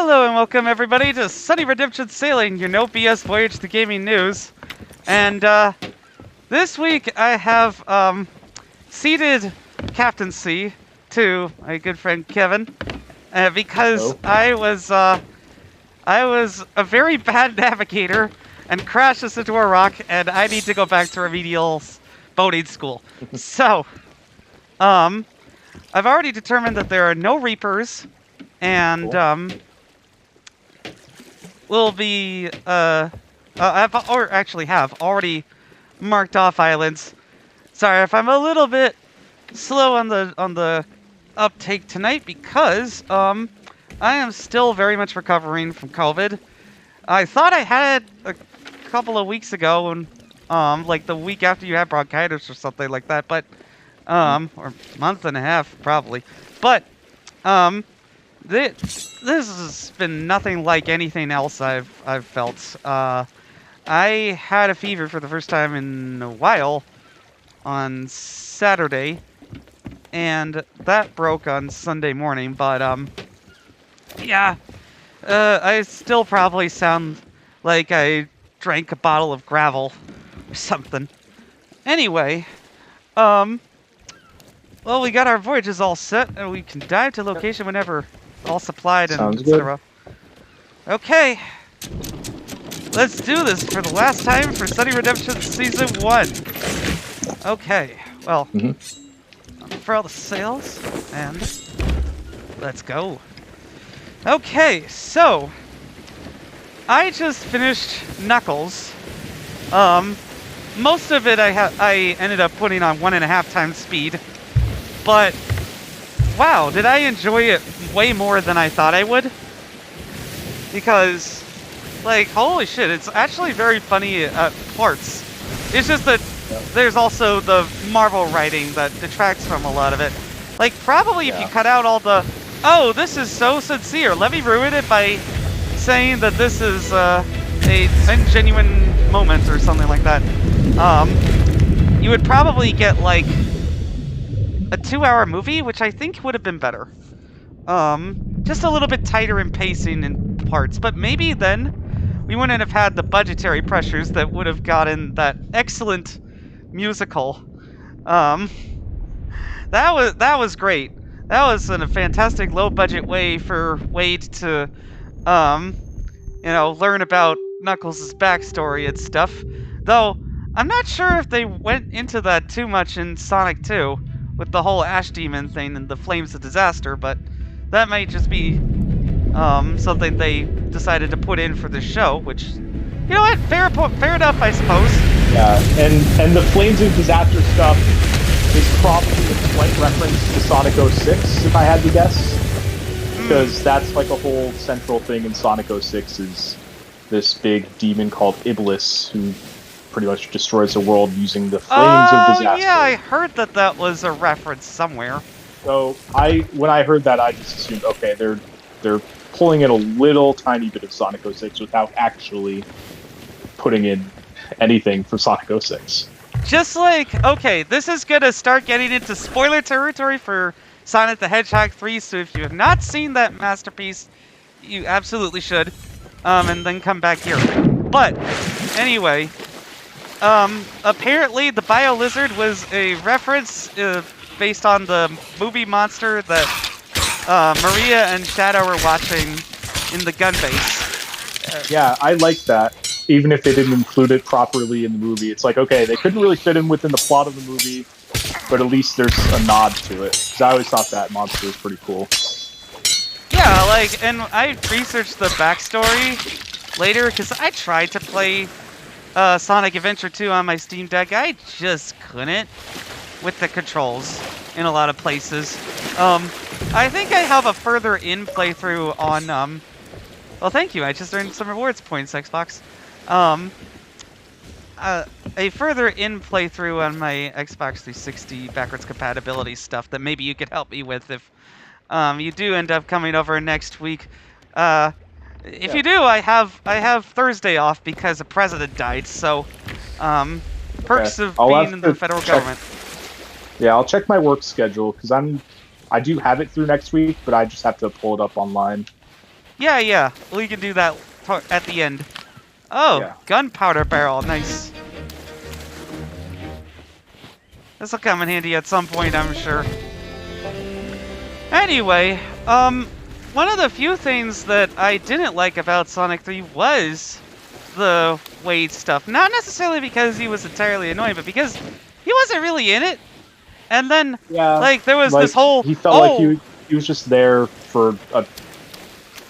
Hello and welcome everybody to SunnyRedemption Sailing, your no BS voyage to gaming news. And this week I have ceded captaincy to my good friend Kevin because I was a very bad navigator and crashed us into a rock, and I need to go back to remedial boating school. So, I've already determined that there are no reapers, and will be have already marked off islands. Sorry if I'm a little bit slow on the uptake tonight because I am still very much recovering from COVID. I thought I had it a couple of weeks ago, when like the week after you had bronchitis or something like that, but or month and a half probably, but this has been nothing like anything else I've felt. I had a fever for the first time in a while on Saturday, and that broke on Sunday morning. But yeah, I still probably sound like I drank a bottle of gravel or something. Anyway, well, we got our voyages all set, and we can dive to location whenever. All supplied and etc. Okay, let's do this for the last time for SunnyRedemption Season 1. Okay, well, for all the sails, and let's go. Okay, so I just finished Knuckles. Most of it I ended up putting on 1.5 times speed, but wow, did I enjoy it way more than I thought I would? Because, like, holy shit, it's actually very funny at parts. It's just that there's also the Marvel writing that detracts from a lot of it. Like, probably if you cut out all the, oh, this is so sincere, let me ruin it by saying that this is a genuine moment or something like that, you would probably get, like, a 2-hour movie, which I think would have been better. Just a little bit tighter in pacing in parts, but maybe then we wouldn't have had the budgetary pressures that would have gotten that excellent musical. That was great. That was a fantastic low-budget way for Wade to, learn about Knuckles' backstory and stuff. Though, I'm not sure if they went into that too much in Sonic 2. With the whole Ash Demon thing and the Flames of Disaster, but that might just be something they decided to put in for the show, which, you know what, fair enough, I suppose. Yeah, and the Flames of Disaster stuff is probably a slight reference to Sonic 06, if I had to guess, because that's like a whole central thing in Sonic 06 is this big demon called Iblis, who pretty much destroys the world using the Flames of Disaster. Yeah, I heard that was a reference somewhere. So when I heard that, I just assumed, okay, they're pulling in a little tiny bit of Sonic 06 without actually putting in anything for Sonic 06. Just like, okay, this is gonna start getting into spoiler territory for Sonic the Hedgehog 3, so if you have not seen that masterpiece, you absolutely should, and then come back here. But anyway, apparently the Bio Lizard was a reference based on the movie monster that Maria and Shadow were watching in the gun base. Yeah, I like that. Even if they didn't include it properly in the movie, it's like, okay, they couldn't really fit in within the plot of the movie, but at least there's a nod to it. Because I always thought that monster was pretty cool. Yeah, like, and I researched the backstory later because I tried to play Sonic Adventure 2 on my Steam Deck. I just couldn't with the controls in a lot of places. I think I have a further in playthrough on, well, thank you, I just earned some rewards points, Xbox. A further in playthrough on my Xbox 360 backwards compatibility stuff that maybe you could help me with if you do end up coming over next week. If you do, I have Thursday off because the president died, so perks of being in the federal government. Yeah, I'll check my work schedule because I do have it through next week, but I just have to pull it up online. Yeah. We can do that at the end. Oh, Yeah. gunpowder barrel. Nice. This will come in handy at some point, I'm sure. Anyway, one of the few things that I didn't like about Sonic 3 was the Wade stuff. Not necessarily because he was entirely annoying, but because he wasn't really in it. And then, Yeah, like, there was like, this whole... He felt like he was just there for a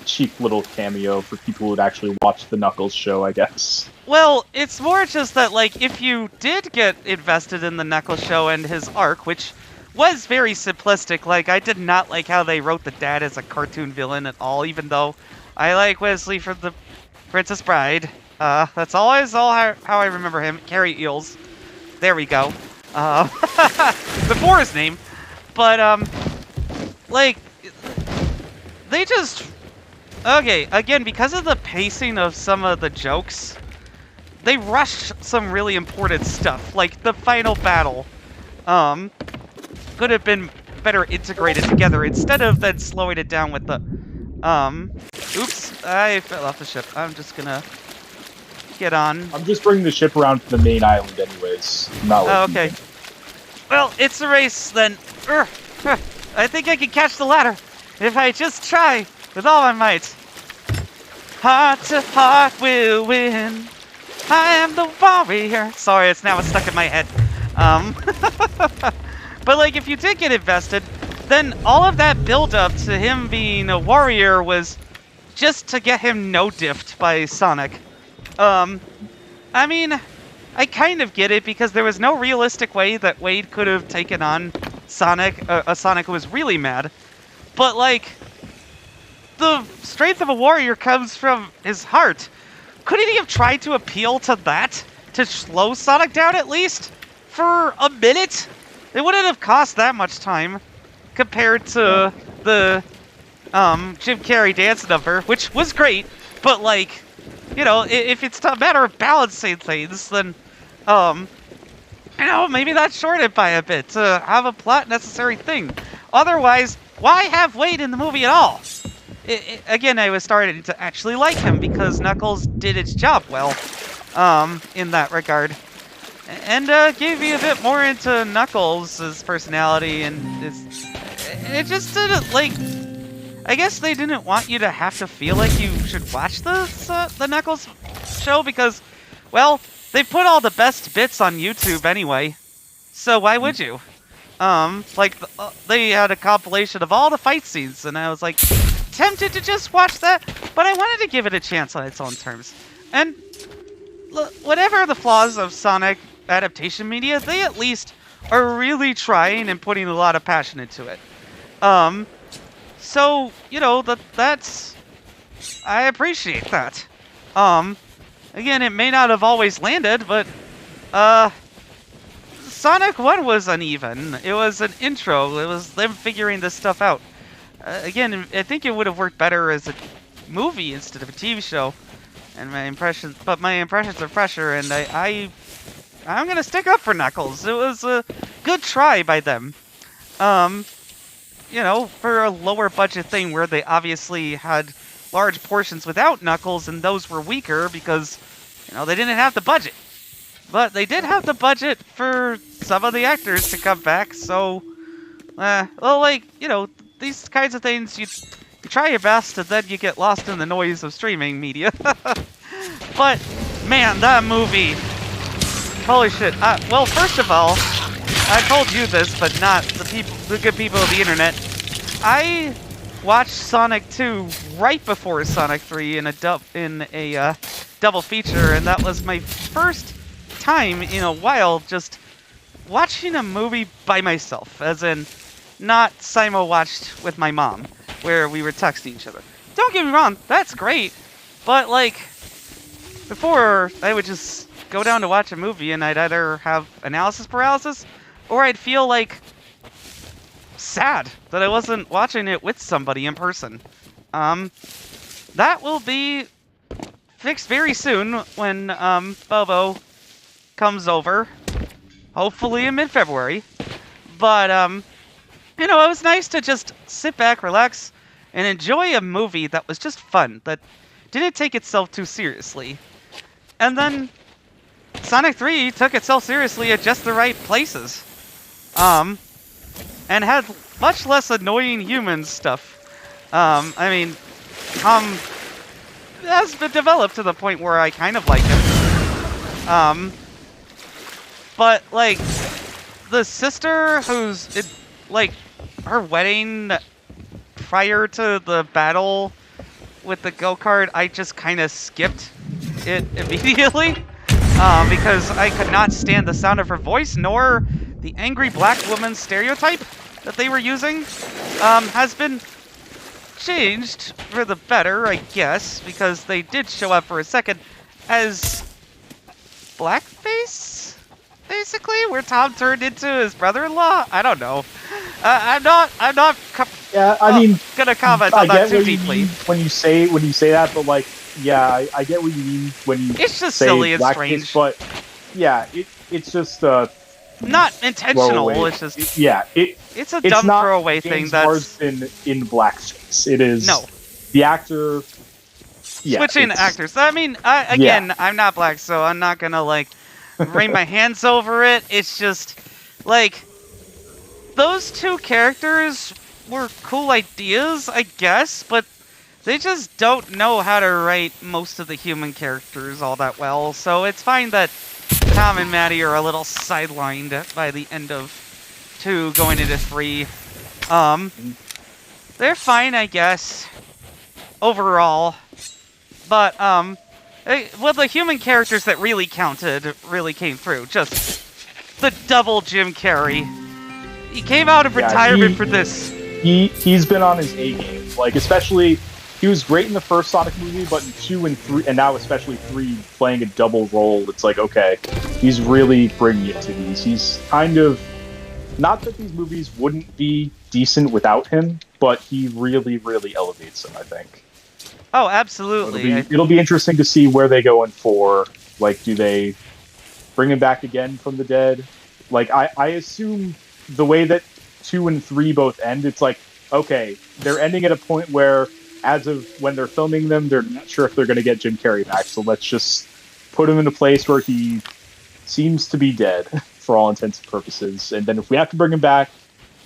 cheap little cameo for people who'd actually watch the Knuckles show, I guess. Well, it's more just that, like, if you did get invested in the Knuckles show and his arc, which was very simplistic, like, I did not like how they wrote the dad as a cartoon villain at all, even though I like Wesley from the Princess Bride. That's always how I remember him. Carrie Eels. There we go. Before his name. But, like, they just... Okay, again, because of the pacing of some of the jokes, they rushed some really important stuff, like the final battle. Could have been better integrated together instead of then slowing it down with the, oops, I fell off the ship. I'm just gonna get on. I'm just bringing the ship around to the main island anyways. Okay. Well, it's a race then. I think I can catch the ladder if I just try with all my might. Heart to heart will win. I am the warrior. Sorry, it's now stuck in my head. But like, if you did get invested, then all of that build-up to him being a warrior was just to get him no-diffed by Sonic. I mean, I kind of get it because there was no realistic way that Wade could have taken on Sonic, a Sonic who was really mad. But like, the strength of a warrior comes from his heart. Couldn't he have tried to appeal to that? To slow Sonic down at least? For a minute? It wouldn't have cost that much time compared to the Jim Carrey dance number, which was great, but like, you know, if it's a matter of balancing things, then, you know, maybe that's shorted by a bit to have a plot necessary thing. Otherwise, why have Wade in the movie at all? Again, I was starting to actually like him because Knuckles did its job well, in that regard. And gave me a bit more into Knuckles' personality, and it just didn't, like... I guess they didn't want you to have to feel like you should watch the Knuckles show because, well, they put all the best bits on YouTube anyway, so why would you? Like, they had a compilation of all the fight scenes, and I was, like, tempted to just watch that, but I wanted to give it a chance on its own terms. And whatever the flaws of Sonic adaptation media, they at least are really trying and putting a lot of passion into it. So, you know, that's... I appreciate that. Again, it may not have always landed, but, Sonic 1 was uneven. It was an intro. It was them figuring this stuff out. Again, I think it would have worked better as a movie instead of a TV show. And my impressions are fresher, and I'm gonna stick up for Knuckles. It was a good try by them. You know, for a lower budget thing where they obviously had large portions without Knuckles, and those were weaker because, you know, they didn't have the budget. But they did have the budget for some of the actors to come back, so, well, like, you know, these kinds of things, you try your best, and then you get lost in the noise of streaming media. But, man, that movie, holy shit. Well, first of all, I told you this, but not the good people of the internet. I watched Sonic 2 right before Sonic 3 in a double feature, and that was my first time in a while just watching a movie by myself, as in not simul-watched with my mom, where we were texting each other. Don't get me wrong, that's great, but like, before I would just go down to watch a movie and I'd either have analysis paralysis or I'd feel like sad that I wasn't watching it with somebody in person. That will be fixed very soon when Bobo comes over, hopefully in mid-February. But you know, it was nice to just sit back, relax, and enjoy a movie that was just fun, that didn't take itself too seriously. And then Sonic 3 took itself seriously at just the right places. And had much less annoying human stuff. I mean, Tom has been developed to the point where I kind of like him. But, like, the sister who's, like, her wedding prior to the battle with the go-kart, I just kind of skipped it immediately. Because I could not stand the sound of her voice, nor the angry black woman stereotype that they were using, has been changed for the better, I guess, because they did show up for a second as blackface, basically, where Tom turned into his brother-in-law. I don't know. I'm not. Yeah, I mean, gonna comment on that too deeply. When you say that, but like, yeah, I get what you mean when you it's just say silly and blackface, strange. but yeah, it's just not intentional. Throwaway. It's just it's a dumb throwaway thing. James That's Marsden in blackface. It is no the actor. Yeah, switching actors. I mean, I'm not black, so I'm not gonna like wring my hands over it. It's just like those two characters were cool ideas, I guess, but they just don't know how to write most of the human characters all that well. So it's fine that Tom and Maddie are a little sidelined by the end of 2 going into 3. They're fine, I guess, overall. But, well, the human characters that really counted really came through. Just the double Jim Carrey. He came out of retirement for this. He's been on his A game. Like, especially, he was great in the first Sonic movie, but in 2 and 3, and now especially 3, playing a double role, it's like, okay, he's really bringing it to these. He's kind of, not that these movies wouldn't be decent without him, but he really, really elevates them, I think. Oh, absolutely. It'll be interesting to see where they go in 4. Like, do they bring him back again from the dead? Like, I assume the way that 2 and 3 both end, it's like, okay, they're ending at a point where, as of when they're filming them, they're not sure if they're going to get Jim Carrey back, so let's just put him in a place where he seems to be dead, for all intents and purposes, and then if we have to bring him back,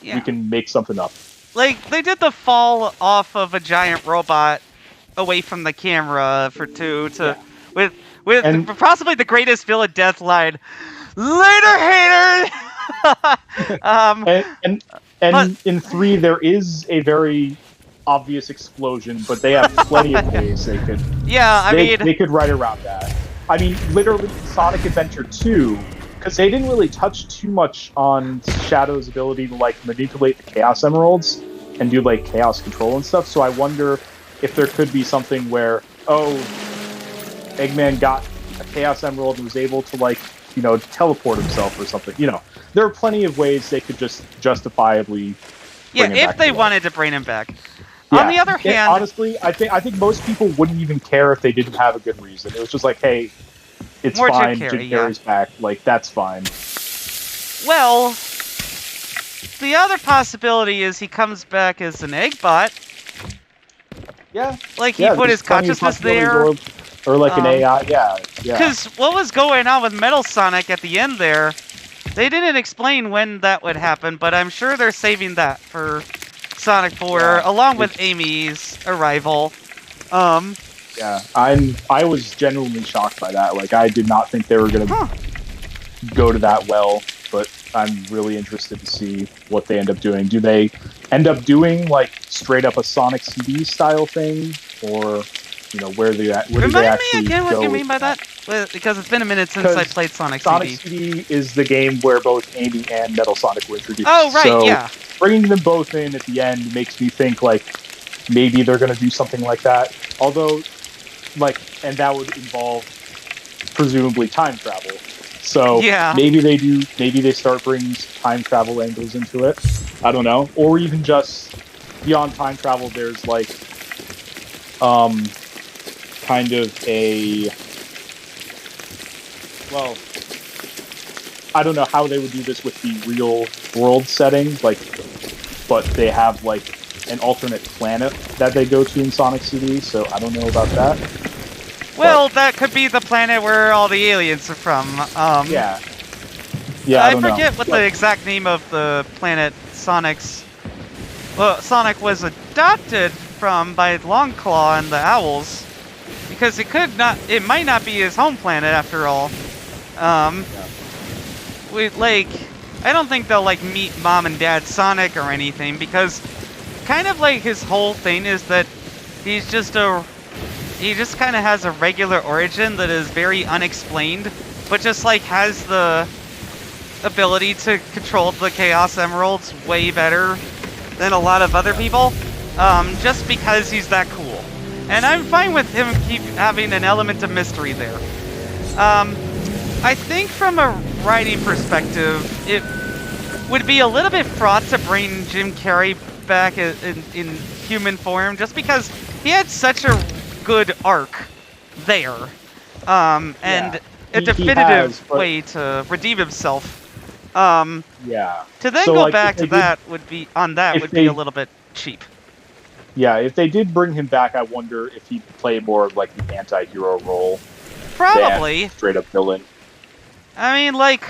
we can make something up. Like, they did the fall off of a giant robot away from the camera for 2 to with possibly the greatest villain death line. Later, hater. And in 3 there is a very obvious explosion, but they have plenty of ways they could. Yeah, they could write around that. I mean, literally, Sonic Adventure 2, because they didn't really touch too much on Shadow's ability to like manipulate the Chaos Emeralds and do like chaos control and stuff. So I wonder if there could be something where, Eggman got a Chaos Emerald and was able to, like, you know, teleport himself or something. You know, there are plenty of ways they could just justifiably bring him if back they to life. wanted to bring him back. Yeah. On the other hand... honestly, I think most people wouldn't even care if they didn't have a good reason. It was just like, hey, it's more fine, Jim Jim Carrey's back. Like, that's fine. Well, the other possibility is he comes back as an Eggbot. Yeah. Like, he put his consciousness there. Or like an AI, yeah. Because what was going on with Metal Sonic at the end there, they didn't explain when that would happen, but I'm sure they're saving that for Sonic 4, along with Amy's arrival. Yeah, I was genuinely shocked by that. Like, I did not think they were going to go to that well, but I'm really interested to see what they end up doing. Do they end up doing, like, straight up a Sonic CD style thing? Or, you know, where do they actually Remind me again go what you mean by that? Because it's been a minute since I played Sonic CD. Sonic CD is the game where both Amy and Metal Sonic were introduced. Oh, right, so yeah. Bringing them both in at the end makes me think, like, maybe they're going to do something like that. Although, like, and that would involve, presumably, time travel. So maybe they do, maybe they start bringing time travel angles into it. I don't know. Or even just beyond time travel, there's, like, kind of a, well, I don't know how they would do this with the real world setting, like, but they have, like, an alternate planet that they go to in Sonic CD, so I don't know about that. Well, that could be the planet where all the aliens are from. Yeah. I forget what the exact name of the planet Sonic's. Well, Sonic was adopted from by Longclaw and the Owls, because it might not be his home planet after all. I don't think they'll like meet Mom and Dad Sonic or anything, because kind of like his whole thing is that he just kind of has a regular origin that is very unexplained, but just like has the ability to control the Chaos Emeralds way better than a lot of other people, just because he's that cool. And I'm fine with him keep having an element of mystery there. I think from a writing perspective, it would be a little bit fraught to bring Jim Carrey back in human form, just because he had such a good arc there, and a definitive way to redeem himself. To then go back to that would be a little bit cheap. Yeah, if they did bring him back, I wonder if he'd play more of like the anti-hero role. Probably. Straight up villain. I mean, like,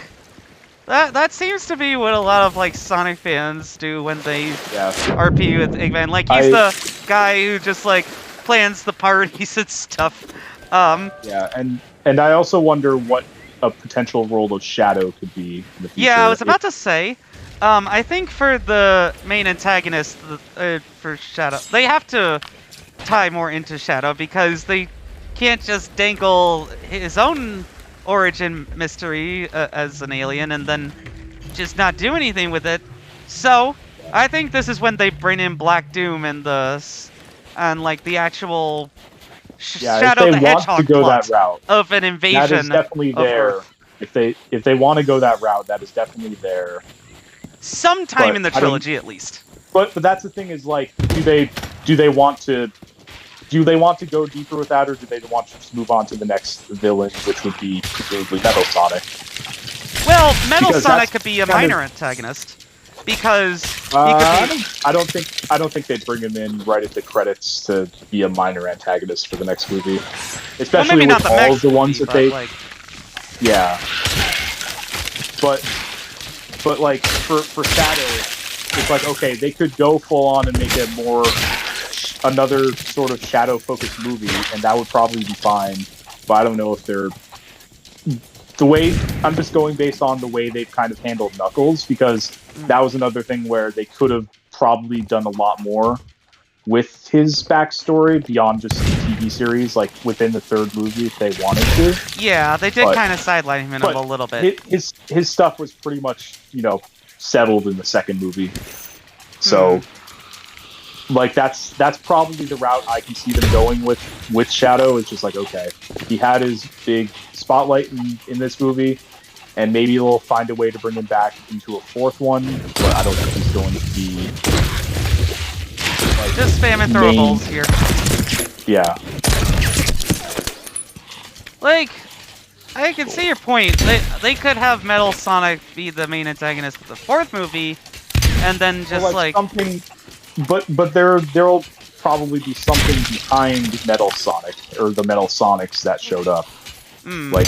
that seems to be what a lot of like Sonic fans do when they RP with Eggman. Like, he's the guy who just like plans the parties and stuff. And I also wonder what a potential role of Shadow could be in the future. Yeah, I was about to say, I think for the main antagonist, for Shadow, they have to tie more into Shadow, because they can't just dangle his own origin mystery as an alien and then just not do anything with it. So, I think this is when they bring in Black Doom and the actual Shadow the Hedgehog plot of an invasion. That is definitely there. Earth. If they want to go that route, that is definitely there. Sometime in the trilogy, at least. But that's the thing, is like, do they want to go deeper with that, or do they want to just move on to the next villain, which would be presumably Metal Sonic? Well, Metal Sonic could be a minor antagonist, because I don't think they'd bring him in right at the credits to be a minor antagonist for the next movie, especially with all of the ones that they. Like... Yeah, but like for Shadow, it's like, okay, they could go full on and make another sort of Shadow-focused movie, and that would probably be fine. But I don't know if they're I'm just going based on the way they've kind of handled Knuckles, because that was another thing where they could have probably done a lot more with his backstory beyond just the TV series, like within the third movie if they wanted to. Yeah, they did kind of sideline him a little bit. His stuff was pretty much, settled in the second movie. So, like, that's probably the route I can see them going with Shadow. It's just like, okay, he had his big spotlight in this movie, and maybe they'll find a way to bring him back into a fourth one, but I don't think he's going to be... just spamming throwables here. Yeah. Like, I can see your point. They could have Metal Sonic be the main antagonist of the fourth movie, and then just like something. But there'll probably be something behind Metal Sonic, or the Metal Sonics that showed up. Like,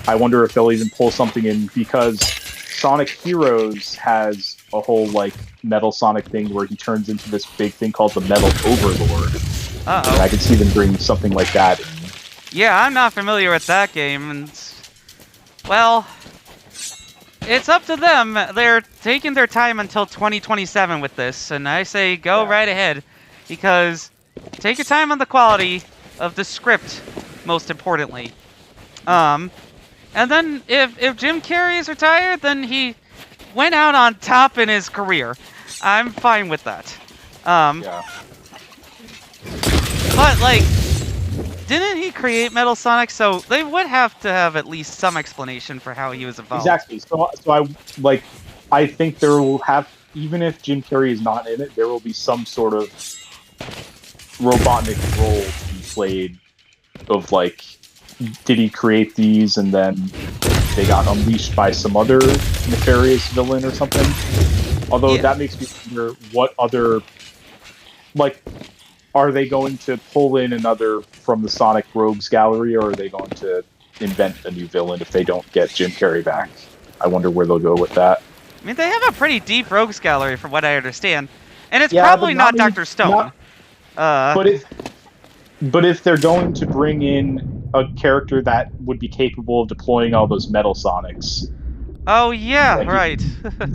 I wonder if they'll even pull something in, because Sonic Heroes has a whole like Metal Sonic thing where he turns into this big thing called the Metal Overlord. Uh-oh. And I could see them bring something like that in. Yeah, I'm not familiar with that game, and well, it's up to them. They're taking their time until 2027 with this, and I say go right ahead, because take your time on the quality of the script, most importantly. And then if Jim Carrey is retired, then he went out on top in his career. I'm fine with that. But like, didn't he create Metal Sonic? So they would have to have at least some explanation for how he was involved. Exactly. So I think there will have, even if Jim Carrey is not in it, there will be some sort of Robotnik role to be played of like, did he create these and then they got unleashed by some other nefarious villain or something? Although that makes me wonder what other like, are they going to pull in another from the Sonic Rogues gallery, or are they going to invent a new villain if they don't get Jim Carrey back? I wonder where they'll go with that. I mean, they have a pretty deep rogues gallery, from what I understand, and it's Yeah, probably but not Dr. Stone. But if they're going to bring in a character that would be capable of deploying all those metal Sonics, oh yeah, like, right.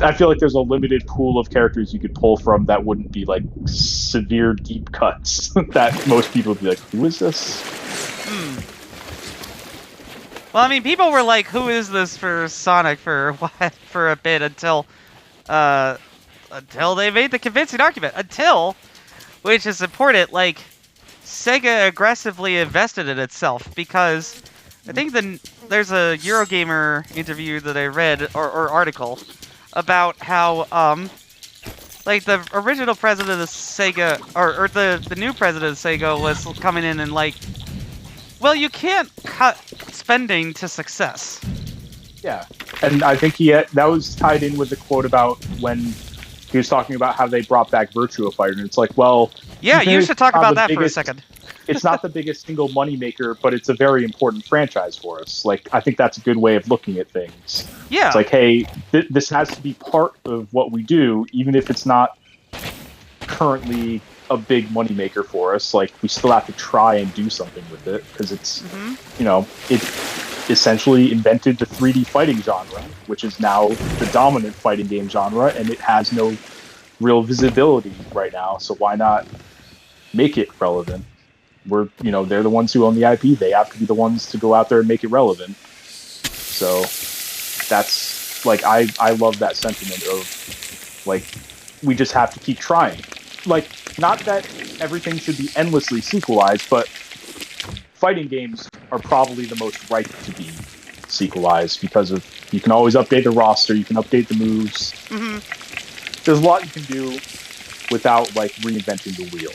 I feel like there's a limited pool of characters you could pull from that wouldn't be like severe deep cuts that most people would be like, who is this? Well, I mean, people were like, "Who is this for Sonic?" for a bit until they made the convincing argument. Which is important, like Sega aggressively invested in itself, because I think there's a Eurogamer interview that I read or article about how like the original president of Sega or the new president of Sega was coming in and like, well, you can't cut spending to success. Yeah, and I think that was tied in with the quote about when he was talking about how they brought back Virtua-Fighter, and it's like, well, yeah, you should talk about that for a second. It's not the biggest single moneymaker, but it's a very important franchise for us. Like, I think that's a good way of looking at things. Yeah. It's like, hey, this has to be part of what we do, even if it's not currently a big moneymaker for us. Like, we still have to try and do something with it, because it's, it essentially invented the 3D fighting genre, which is now the dominant fighting game genre, and it has no real visibility right now, so why not make it relevant? They're the ones who own the IP. They have to be the ones to go out there and make it relevant. So that's, like, I love that sentiment of, like, we just have to keep trying. Like, not that everything should be endlessly sequelized, but fighting games are probably the most ripe to be sequelized because of, you can always update the roster, you can update the moves. Mm-hmm. There's a lot you can do without, like, reinventing the wheel.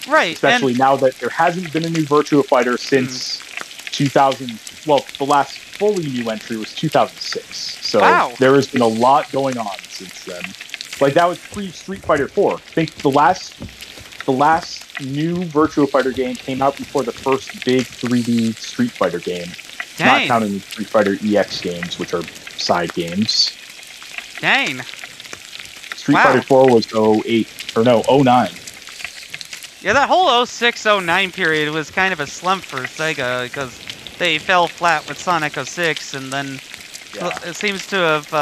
Right. Especially now that there hasn't been a new Virtua Fighter since 2000. Well, the last fully new entry was 2006. So There has been a lot going on since then. Like, that was pre-Street Fighter 4. I think the last new Virtua Fighter game came out before the first big 3D Street Fighter game. Dang. Not counting the Street Fighter EX games, which are side games. Dang. Street Fighter 4 was 09. Yeah, that whole 06-09 period was kind of a slump for Sega, because they fell flat with Sonic 06, and then it seems to have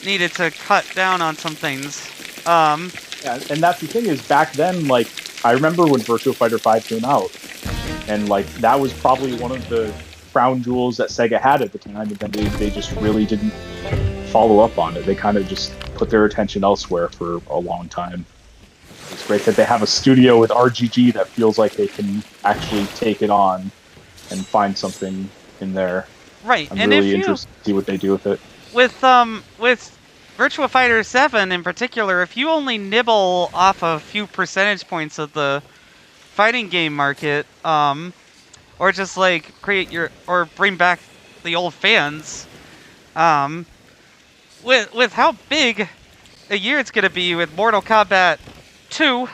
needed to cut down on some things. Yeah, and that's the thing is, back then, like, I remember when Virtua Fighter 5 came out, and, like, that was probably one of the crown jewels that Sega had at the time, and then they just really didn't follow up on it. They kind of just put their attention elsewhere for a long time. It's great that they have a studio with RGG that feels like they can actually take it on and find something in there. Right, I'm really interested to see what they do with it. With Virtua Fighter 7 in particular, if you only nibble off a few percentage points of the fighting game market, or just like bring back the old fans, with how big a year it's gonna be with Mortal Kombat 2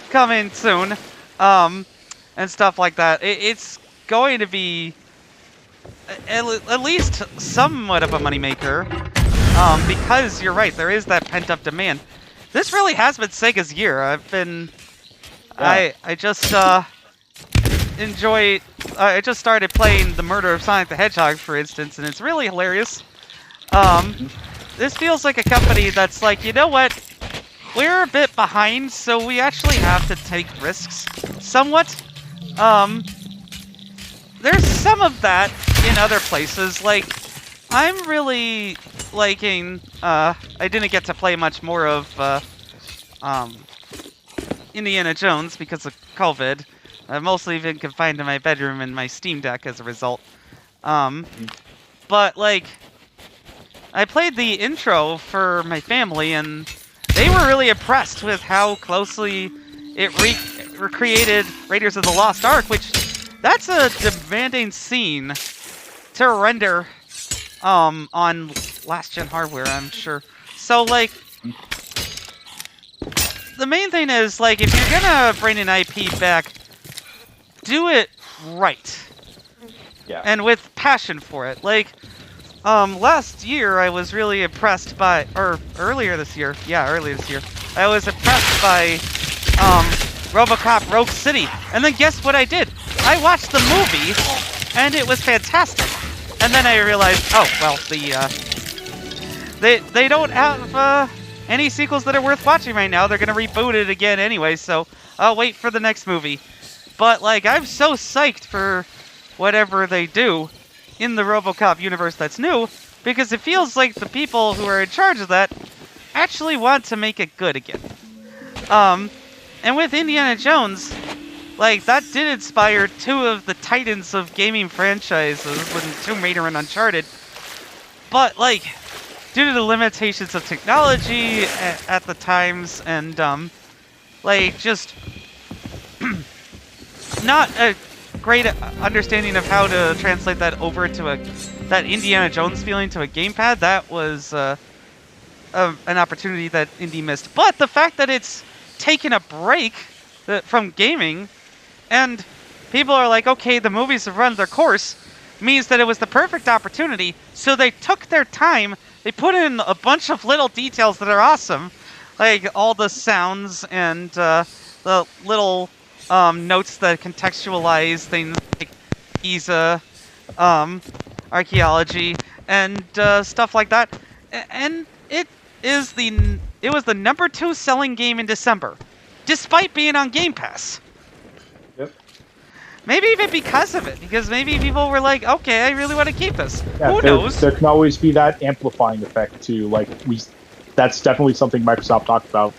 coming soon, and stuff like that, it's going to be at least somewhat of a moneymaker, because you're right, there is that pent-up demand. This really has been Sega's year. I just I just started playing The Murder of Sonic the Hedgehog, for instance, and it's really hilarious. This feels like a company that's like, you know what? We're a bit behind, so we actually have to take risks somewhat. There's some of that in other places. Like, I'm really liking, I didn't get to play much more of Indiana Jones because of COVID. I've mostly been confined to my bedroom and my Steam Deck as a result. But, like, I played the intro for my family, and they were really impressed with how closely it recreated Raiders of the Lost Ark, which, that's a demanding scene to render on last-gen hardware, I'm sure. So, like, the main thing is, like, if you're gonna bring an IP back, do it right. Yeah. And with passion for it. Like, last year I was really impressed by, or earlier this year, I was impressed by, RoboCop Rogue City. And then guess what I did? I watched the movie, and it was fantastic. And then I realized, oh, well, they don't have, any sequels that are worth watching right now. They're gonna reboot it again anyway, so I'll wait for the next movie. But, like, I'm so psyched for whatever they do in the RoboCop universe that's new, because it feels like the people who are in charge of that actually want to make it good again. And with Indiana Jones, like, that did inspire two of the titans of gaming franchises with Tomb Raider and Uncharted. But, like, due to the limitations of technology at the times, and, like, just not a great understanding of how to translate that over to that Indiana Jones feeling to a gamepad, that was an opportunity that Indy missed. But the fact that it's taken a break from gaming, and people are like, okay, the movies have run their course, means that it was the perfect opportunity. So they took their time. They put in a bunch of little details that are awesome, like all the sounds and the little notes that contextualize things like Giza, archaeology, and stuff like that. And it was the #2 selling game in December, despite being on Game Pass. Yep. Maybe even because of it, because maybe people were like, okay, I really want to keep this. Yeah, Who knows? There can always be that amplifying effect too. Like, that's definitely something Microsoft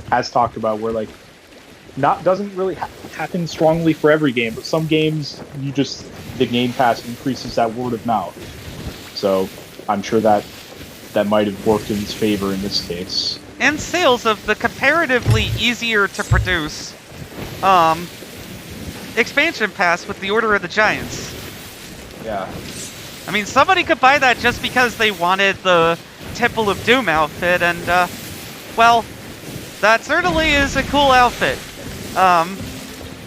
has talked about, where, like, doesn't really happen strongly for every game, but some games the Game Pass increases that word of mouth. So I'm sure that might have worked in its favor in this case. And sales of the comparatively easier to produce expansion pass with the Order of the Giants. Yeah. I mean, somebody could buy that just because they wanted the Temple of Doom outfit, and, well, that certainly is a cool outfit.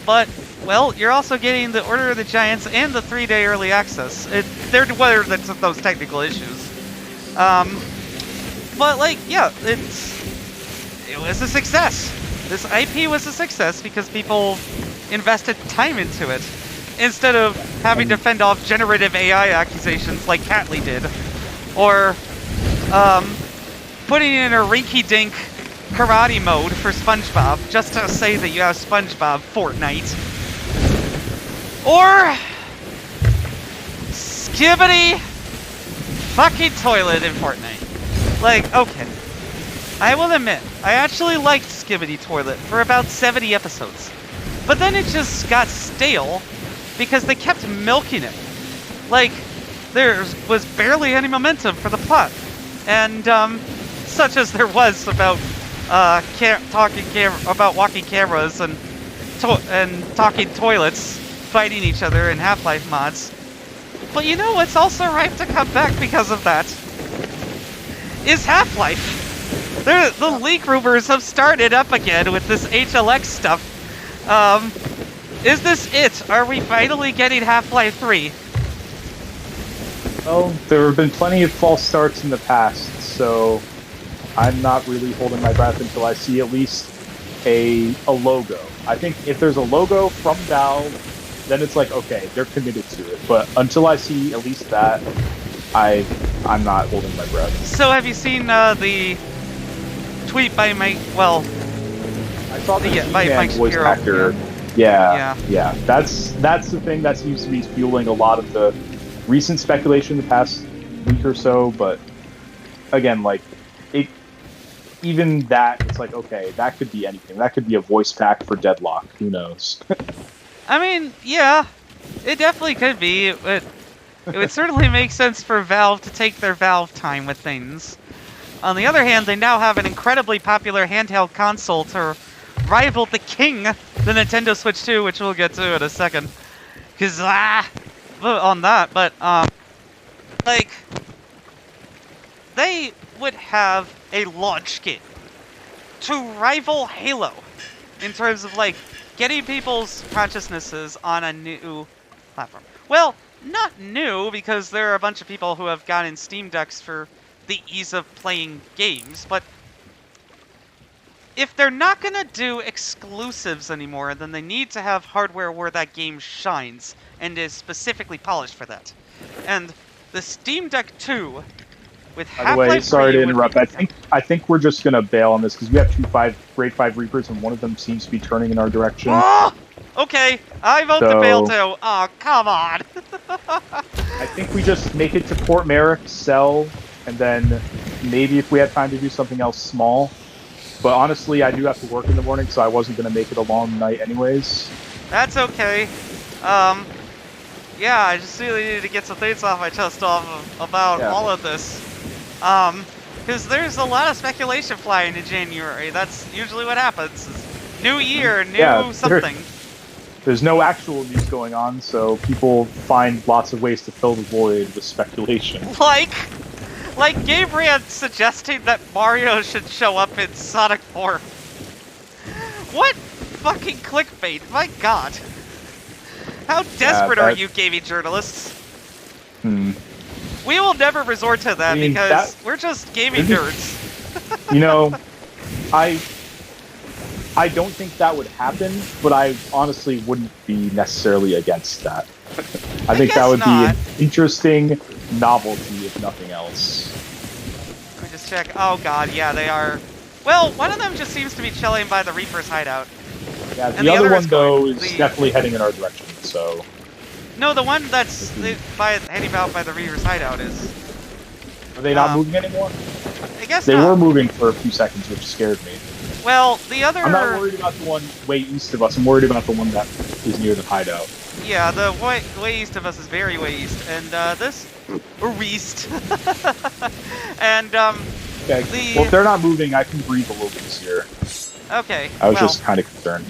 But, well, you're also getting the Order of the Giants and the 3-day early access. They're whether that's those technical issues. But, like, yeah, it was a success. This IP was a success because people invested time into it, instead of having to fend off generative AI accusations like Catley did, or putting in a rinky-dink karate mode for SpongeBob just to say that you have SpongeBob Fortnite, or skibidi fucking toilet in Fortnite. Like, okay, I will admit, I actually liked Skibiditoilet for about 70 episodes. But then it just got stale because they kept milking it. Like, there was barely any momentum for the plot. And, such as there was about about walking cameras and talking toilets fighting each other in Half-Life mods. But you know what's also ripe to come back because of that? Is Half-Life. The leak rumors have started up again with this HLX stuff. Is this it? Are we finally getting Half-Life 3? Well, there have been plenty of false starts in the past, so I'm not really holding my breath until I see at least a logo. I think if there's a logo from Valve, then it's like, okay, they're committed to it. But until I see at least that, I'm not holding my breath. So have you seen the tweet by Mike? Well, I saw the by Mike voice Shapiro. actor. Yeah. That's the thing that seems to be fueling a lot of the recent speculation in the past week or so. But again, like, even that, it's like, okay, that could be anything. That could be a voice pack for Deadlock. Who knows? I mean, yeah, it definitely could be. It would certainly make sense for Valve to take their Valve time with things. On the other hand, they now have an incredibly popular handheld console to rival the king, the Nintendo Switch 2, which we'll get to in a second. Because, on that, but, like, they would have a launch game to rival Halo in terms of, like, getting people's consciousnesses on a new platform. Well, not new, because there are a bunch of people who have gotten Steam Decks for the ease of playing games, but if they're not going to do exclusives anymore, then they need to have hardware where that game shines and is specifically polished for that. And the Steam Deck 2 with Half-Life 3... By the way, sorry to interrupt. Be... I think we're just going to bail on this because we have two grade 5 Reapers and one of them seems to be turning in our direction. Oh! Okay, I vote to bail too. Oh, come on. I think we just make it to Port Merrick, sell, and then maybe if we have time to do something else small. But honestly, I do have to work in the morning, so I wasn't going to make it a long night anyways. That's okay. Yeah, I just really needed to get some things off my chest about all of this. Because there's a lot of speculation flying in January. That's usually what happens. New year, new something. There's no actual news going on, so people find lots of ways to fill the void with speculation. Like Gabriel suggesting that Mario should show up in Sonic 4. What fucking clickbait, my god. How desperate are you, gaming journalists? We will never resort to that because we're just gaming nerds. You know, I don't think that would happen, but I honestly wouldn't be necessarily against that. I think that would be an interesting novelty, if nothing else. Let me just check. Oh god, yeah, they are. Well, one of them just seems to be chilling by the Reaper's hideout. Yeah, the other one, though, is definitely heading in our direction, so... No, the one that's heading out by the Reaper's hideout is... Are they not moving anymore? I guess they were moving for a few seconds, which scared me. Well, the other... I'm not worried about the one way east of us. I'm worried about the one that is near the hideout. Yeah, the way east of us is very way east, and this... East. And, Okay, well, if they're not moving, I can breathe a little bit easier. Okay, I was just kind of concerned.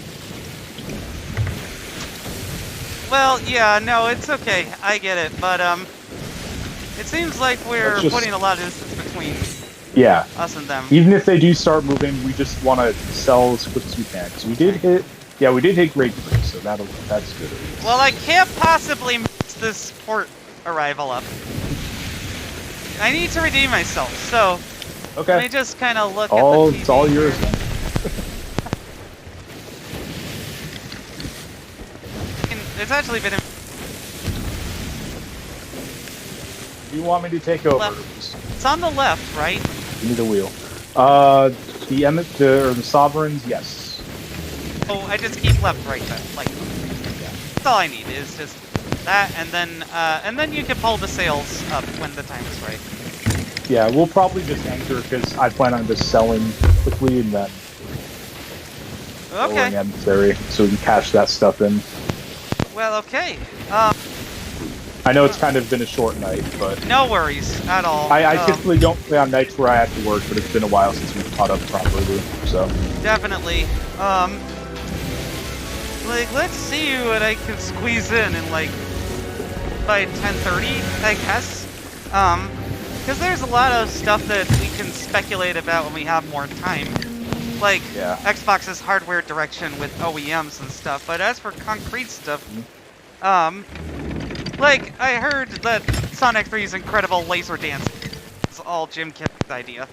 Well, yeah, no, it's okay. I get it, but, it seems like we're putting a lot of distance between us and them. Even if they do start moving, we just want to sell as quick as we can. Because we did hit... Yeah, we did hit grade 3, so that's good. Well, I can't possibly mess this port arrival up. I need to redeem myself, so... Okay. Let me just kind of look at the TV. It's all yours, then. It's actually been... Do you want me to take over? Left. It's on the left, right? Give me the wheel. The Sovereigns, yes. Oh, I just keep left, right, then. Like, yeah. That's all I need is just that, and then you can pull the sails up when the time is right. Yeah, we'll probably just anchor because I plan on just selling quickly and then lowering emissary so we can cash that stuff in. Well, okay. I know it's kind of been a short night, but... No worries at all. I typically don't play on nights where I have to work, but it's been a while since we've caught up properly, so... Definitely. Like, let's see what I can squeeze in, like, by 10:30, I guess. Because there's a lot of stuff that we can speculate about when we have more time. Like, Xbox's hardware direction with OEMs and stuff, but as for concrete stuff, like, I heard that Sonic 3's incredible laser dance is all Jim Carrey's idea.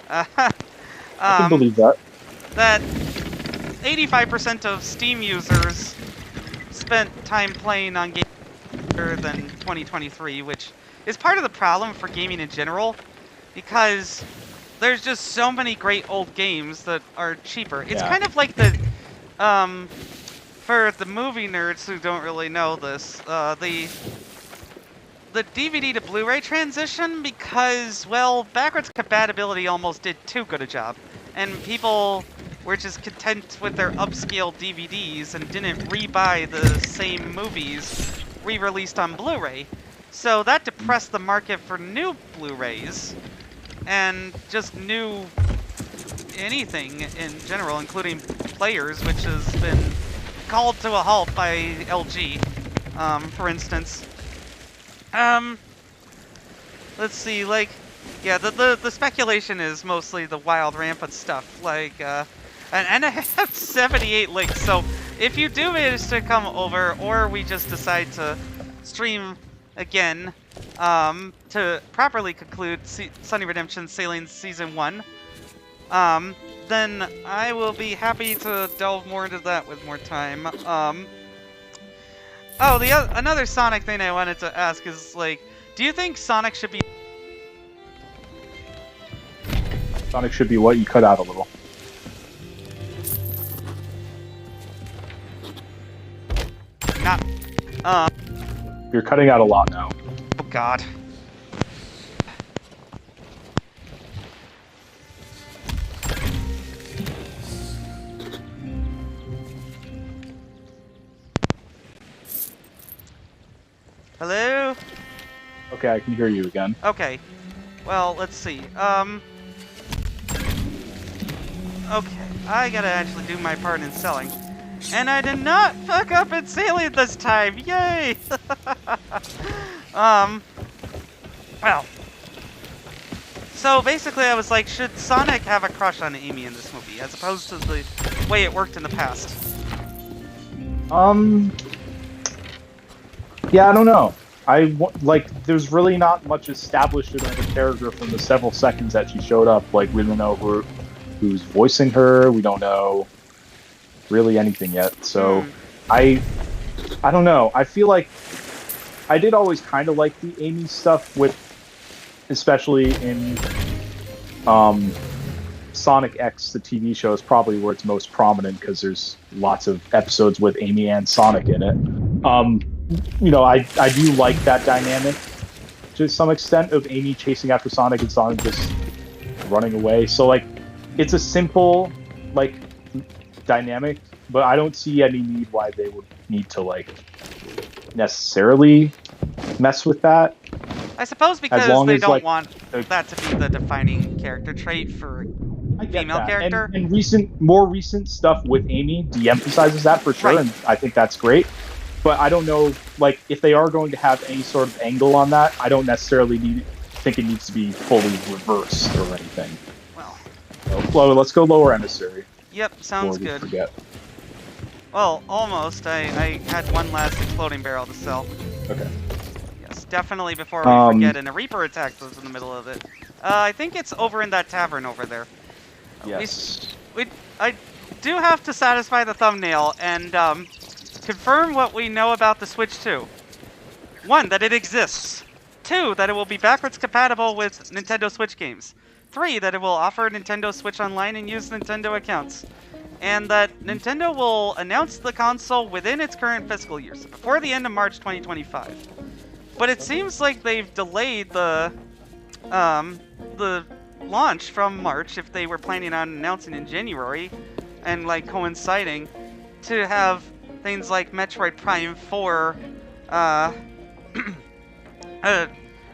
I can believe that. That 85% of Steam users spent time playing on games other than 2023, which is part of the problem for gaming in general, because there's just so many great old games that are cheaper. It's kind of like the, for the movie nerds who don't really know this, the DVD to Blu-ray transition, because, well, backwards compatibility almost did too good a job, and people were just content with their upscale DVDs and didn't rebuy the same movies re-released on Blu-ray. So that depressed the market for new Blu-rays, and just new anything in general, including players, which has been called to a halt by LG, for instance. Let's see, like, Yeah, the speculation is mostly the wild rampant stuff, like, and I have 78 links, so if you do manage to come over, or we just decide to stream again, to properly conclude Sunny Redemption Sailing Season 1, then I will be happy to delve more into that with more time. Oh, another Sonic thing I wanted to ask is, like, do you think Sonic should be... Sonic should be what? You cut out a little. Not... You're cutting out a lot now. Oh, God. Hello? Okay, I can hear you again. Okay. Well, let's see. Okay, I gotta actually do my part in selling. And I did not fuck up in sailing this time! Yay! Well. So basically I was like, should Sonic have a crush on Amy in this movie, as opposed to the way it worked in the past? Yeah, I don't know. There's really not much established in her character from the several seconds that she showed up. Like, we don't know who's voicing her. We don't know really anything yet. So, I don't know. I feel like I did always kind of like the Amy stuff especially in Sonic X, the TV show, is probably where it's most prominent because there's lots of episodes with Amy and Sonic in it. You know, I do like that dynamic to some extent of Amy chasing after Sonic and Sonic just running away. So, like, it's a simple, like, dynamic, but I don't see any need why they would need to, like, necessarily mess with that. I suppose because they don't want that to be the defining character trait for a female character. And more recent stuff with Amy de-emphasizes that for sure, and I think that's great. But I don't know, like, if they are going to have any sort of angle on that, I don't necessarily think it needs to be fully reversed or anything. Well, let's go lower emissary. Yep, sounds good. Forget. Well, almost. I had one last exploding barrel to sell. Okay. Yes, definitely before we forget, and a Reaper attacked us in the middle of it. I think it's over in that tavern over there. Yes. I do have to satisfy the thumbnail and confirm what we know about the Switch 2. 1, that it exists. 2, that it will be backwards compatible with Nintendo Switch games. 3, that it will offer Nintendo Switch Online and use Nintendo accounts. And that Nintendo will announce the console within its current fiscal year, so before the end of March 2025. But it seems like they've delayed the launch from March, if they were planning on announcing in January, and, like, coinciding, to have things like Metroid Prime 4,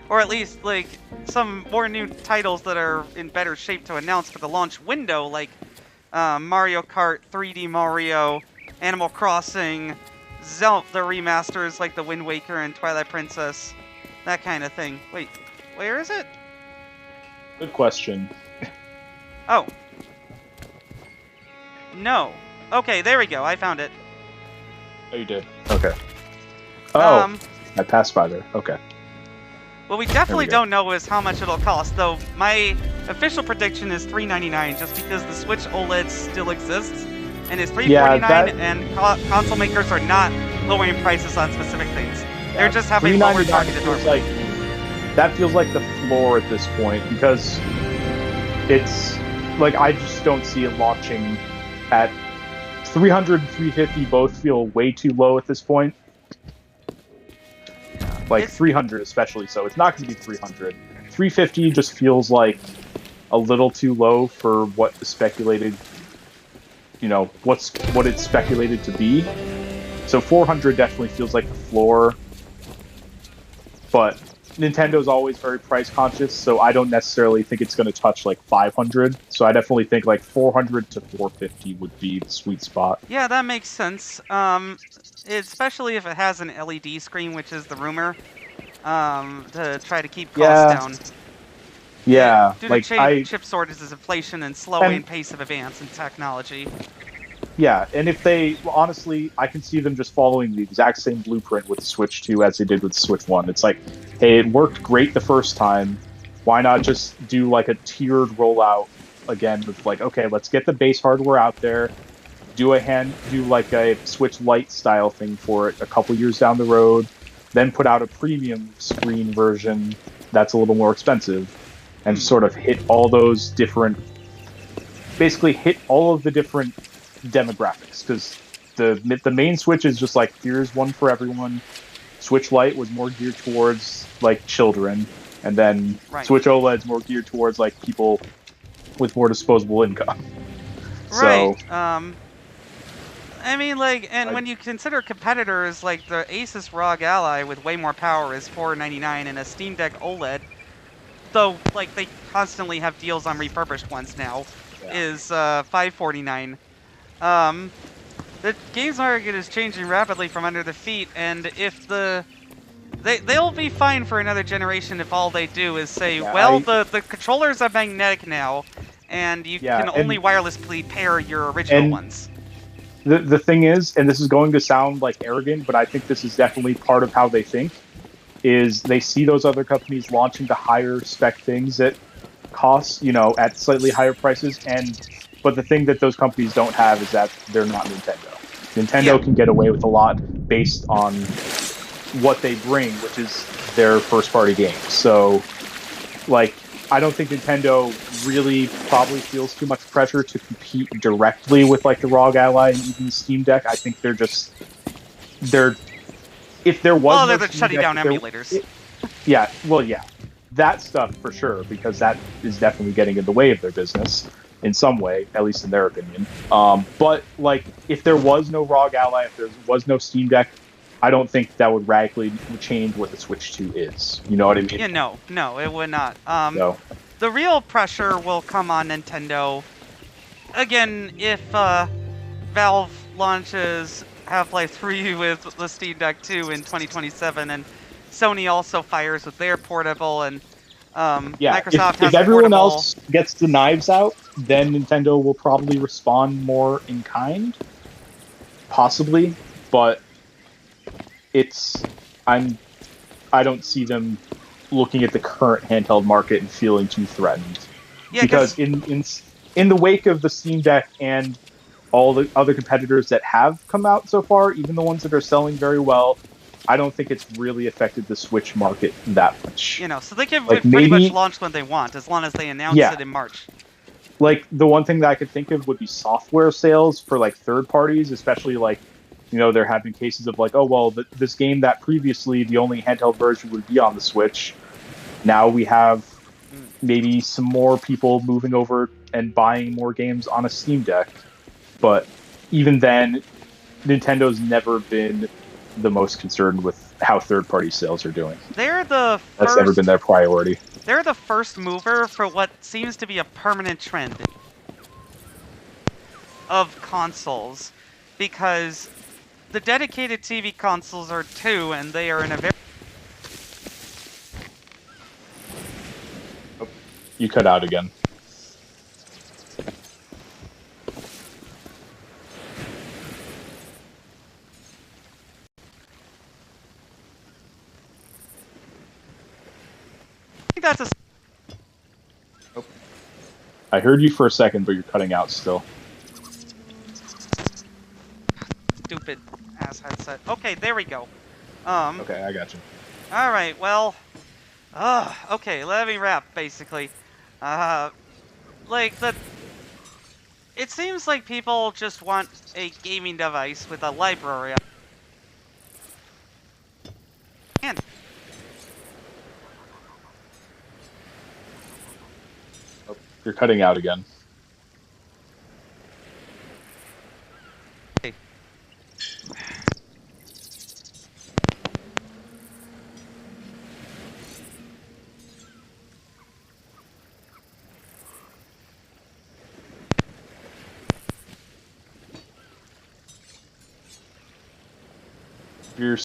or at least, like, some more new titles that are in better shape to announce for the launch window, like Mario Kart, 3D Mario, Animal Crossing, Zelda remasters like the Wind Waker and Twilight Princess, that kind of thing. Wait, where is it? Good question. Oh. No. Okay, there we go. I found it. Oh, you did? Okay. Oh, I passed by there. Okay. What we definitely don't know is how much it'll cost, though my official prediction is $399, just because the Switch OLED still exists, and is $349, and console makers are not lowering prices on specific things. They're just having lower targeted orders. That feels like the floor at this point, because it's, like, I just don't see it launching at 300 and 350 both feel way too low at this point. Like, 300 especially, so it's not going to be 300. 350 just feels like a little too low for what the speculated, you know, what it's speculated to be. So 400 definitely feels like the floor. But Nintendo's always very price conscious, so I don't necessarily think it's going to touch like 500. So I definitely think like 400 to 450 would be the sweet spot. Yeah, that makes sense. Especially if it has an LED screen, which is the rumor, to try to keep costs down. Yeah, Due to like chip shortages, inflation, and slowing and pace of advance in technology. yeah, and if they well, honestly, I can see them just following the exact same blueprint with the Switch 2 as they did with the Switch 1. It's like, hey, it worked great the first time. Why not just do like a tiered rollout again with like, okay, let's get the base hardware out there, do like a Switch Lite style thing for it a couple years down the road, then put out a premium screen version that's a little more expensive, and sort of basically hit all of the different demographics, because the main Switch is just like, here's one for everyone. Switch Lite was more geared towards like children, and then Right. Switch OLED's more geared towards like people with more disposable income. Right. So I mean, like, and when you consider competitors, like the Asus ROG Ally with way more power is $499, and a Steam Deck OLED, though, like, they constantly have deals on refurbished ones now, yeah. is $549. Um, the games market is changing rapidly from under the feet, and if they'll be fine for another generation if all they do is say, Yeah, well, the controllers are magnetic now, and you yeah, can only wirelessly pair your original and ones. the thing is, and this is going to sound like arrogant, but I think this is definitely part of how they think, is they see those other companies launching the higher spec things at costs, at slightly higher prices, but the thing that those companies don't have is that they're not Nintendo. Nintendo can get away with a lot based on what they bring, which is their first party games. So, like, I don't think Nintendo really probably feels too much pressure to compete directly with like the ROG Ally and even the Steam Deck. I think they're if there was no They're Steam shutting Deck, down emulators. yeah, well, yeah, that stuff for sure, because that is definitely getting in the way of their business in some way, at least in their opinion. But like, if there was no ROG Ally, if there was no Steam Deck, I don't think that would radically change what the Switch 2 is. You know what I mean? Yeah, no, it would not. So, The real pressure will come on Nintendo. Again, if Valve launches Half-Life 3 with the Steam Deck 2 in 2027, and Sony also fires with their portable, and yeah, Microsoft if has a everyone portable. else gets the knives out, then Nintendo will probably respond more in kind, possibly. But it's I'm I don't see them looking at the current handheld market and feeling too threatened, Yeah, because because in the wake of the Steam Deck and all the other competitors that have come out so far, even the ones that are selling very well, I don't think it's really affected the Switch market that much. so they can Like, pretty much maybe, launch when they want, as long as they announce yeah, it in March. like the one thing that I could think of would be software sales for like third parties, especially like, there have been cases of like, oh well, this game that previously the only handheld version would be on the Switch, now we have maybe some more people moving over and buying more games on a Steam Deck. But even then, Nintendo's never been the most concerned with how third-party sales are doing. They're the That's never been first. their priority. They're the first mover for what seems to be a permanent trend of consoles, because the dedicated TV consoles are two, and they are in a very. Oh, you cut out again. I think that's a Oh. I heard you for a second, but you're cutting out still. stupid ass headset. Okay, there we go. Okay, I got you. All right. Well. Okay. Let me wrap. Basically, like the. It seems like people just want a gaming device with a library. And Oh, you're cutting out again. You're